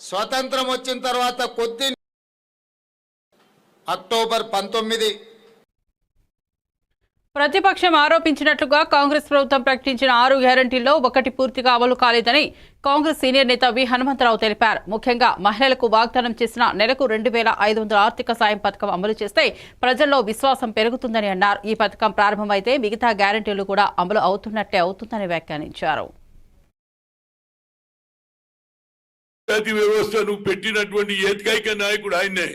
స్వతంత్రం వచ్చిన తర్వాత కొద్ది అక్టోబర్ 19 ప్రతిపక్షం ఆరోపించినట్లుగా కాంగ్రెస్ ప్రభుత్వం ప్రకటించిన 6 గ్యారంటీల్లో ఒకటి పూర్తిగా అమలు కాలేదని కాంగ్రెస్ సీనియర్ నేత వి హనుమంతరావు తెలిపారు. ముఖ్యంగా మహిళలకు వాగ్దానం చేసిన నెలకు 2,500 ఆర్థిక సాయం పథకం అమలు చేస్తే ప్రజల్లో విశ్వాసం పెరుగుతుందని అన్నారు. ఈ పథకం ప్రారంభమైతే మిగతా గ్యారంటీలు కూడా అమలు అవుతున్నట్టే అవుతుందని వ్యాఖ్యానించారు. వ్యవస్థను పెట్టినటువంటి ఏకైక నాయకుడు ఆయనే.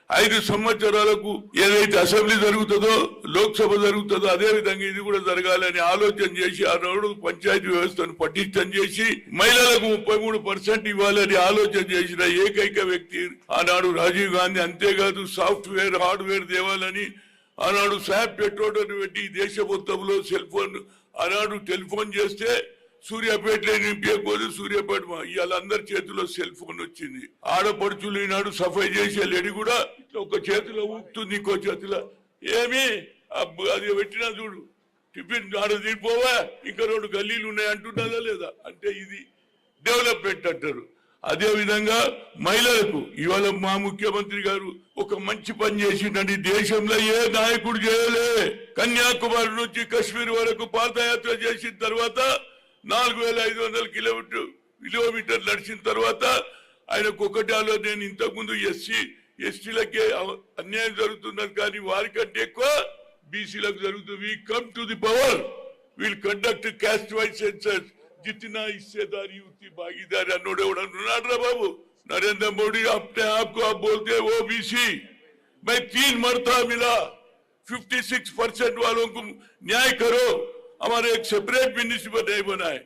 5 సంవత్సరాలకు ఏదైతే అసెంబ్లీ జరుగుతుందో లోక్సభ జరుగుతుందో అదే విధంగా ఇది కూడా జరగాలని ఆలోచన చేసి ఆనాడు పంచాయతీ వ్యవస్థను పటిష్టం చేసి మహిళలకు 33% ఇవ్వాలని ఆలోచన చేసిన ఏకైక వ్యక్తి ఆనాడు రాజీవ్ గాంధీ. అంతేకాదు సాఫ్ట్వేర్ హార్డ్వేర్ తేవాలని ఆనాడు శాప్ పెట్రోల్ పెట్టి దేశ మొత్తంలో సెల్ ఫోన్ ఆనాడు టెలిఫోన్ చేస్తే సూర్యాపేటలో నింపేయకపోతే సూర్యాపేట ఇవాళ అందరి చేతిలో సెల్ ఫోన్ వచ్చింది. ఆడపడుచులు ఈనాడు సఫాయి చేసే లేడీ కూడా ఒక చేతిలో ఊపుతుంది, ఇంకో చేతిలో ఏమి అది పెట్టినా చూడు టిఫిన్ ఆడ తీరిపోవా ఇంకా 2 గల్లీలు ఉన్నాయి అంటున్నదా లేదా అంటే ఇది డెవలప్మెంట్ అంటారు. అదే విధంగా మహిళలకు ఇవాళ మా ముఖ్యమంత్రి గారు ఒక మంచి పని చేసిందండి. దేశంలో ఏ నాయకుడు చేయలే. కన్యాకుమారి నుంచి కశ్మీర్ వరకు పాదయాత్ర చేసిన తర్వాత 4,500 కిలోమీటర్లు నడిచిన తర్వాత ఆయనకు ఒకటి నేను ఇంతకుముందు ఎస్టీలకే అన్యాయం జరుగుతున్నది కానీ వారికంటే ఎక్కువ బీసీలకు జరుగుతుంది. We come to the power, will conduct caste wise census, जितना हिस्सेदारी उतनी भागीदारी अनुराग बाबू नरेंद्र मोदी अपने आप को आप बोलते हैं ओबीसी। मैं 3 मरतबा मिला 56% वालों को न्याय करो, हमारे एक सेपरेट मिनिस्टर नहीं बनाए,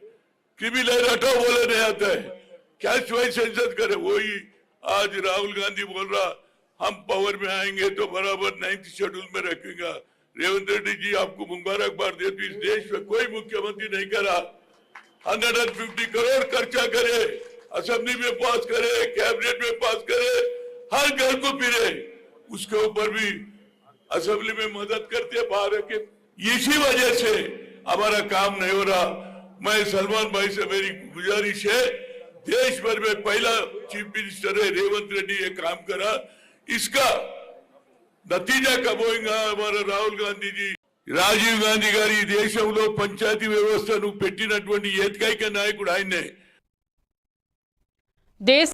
क्रिमिनल हटाओ बोले नहीं आता है, कैश वाइज सेंसस करे। वही आज राहुल गांधी बोल रहा हम पावर में आएंगे तो बराबर 9th शेड्यूल में रखेगा। रेवंत रेड्डी जी आपको मुबारकबाद देती, इस देश में कोई मुख्यमंत्री नहीं करा। 150 करोड़ खर्चा करे, असेंबली में पास करे, कैबिनेट में पास करे, हर घर को फिरे, उसके ऊपर भी असेंबली में मदद करते बाहर के। इसी वजह से हमारा काम नहीं हो रहा। मैं सलमान भाई से मेरी गुजारिश है, देश भर में पहला चीफ मिनिस्टर है रेवंत रेड्डी ये काम करा, इसका नतीजा कब होगा? हमारा राहुल गांधी जी రాజీవ్ గాంధీ గారి దేశంలో పంచాయతీ వ్యవస్థను పెట్టినటువంటి ఏకైక నాయకుడు ఆయనే.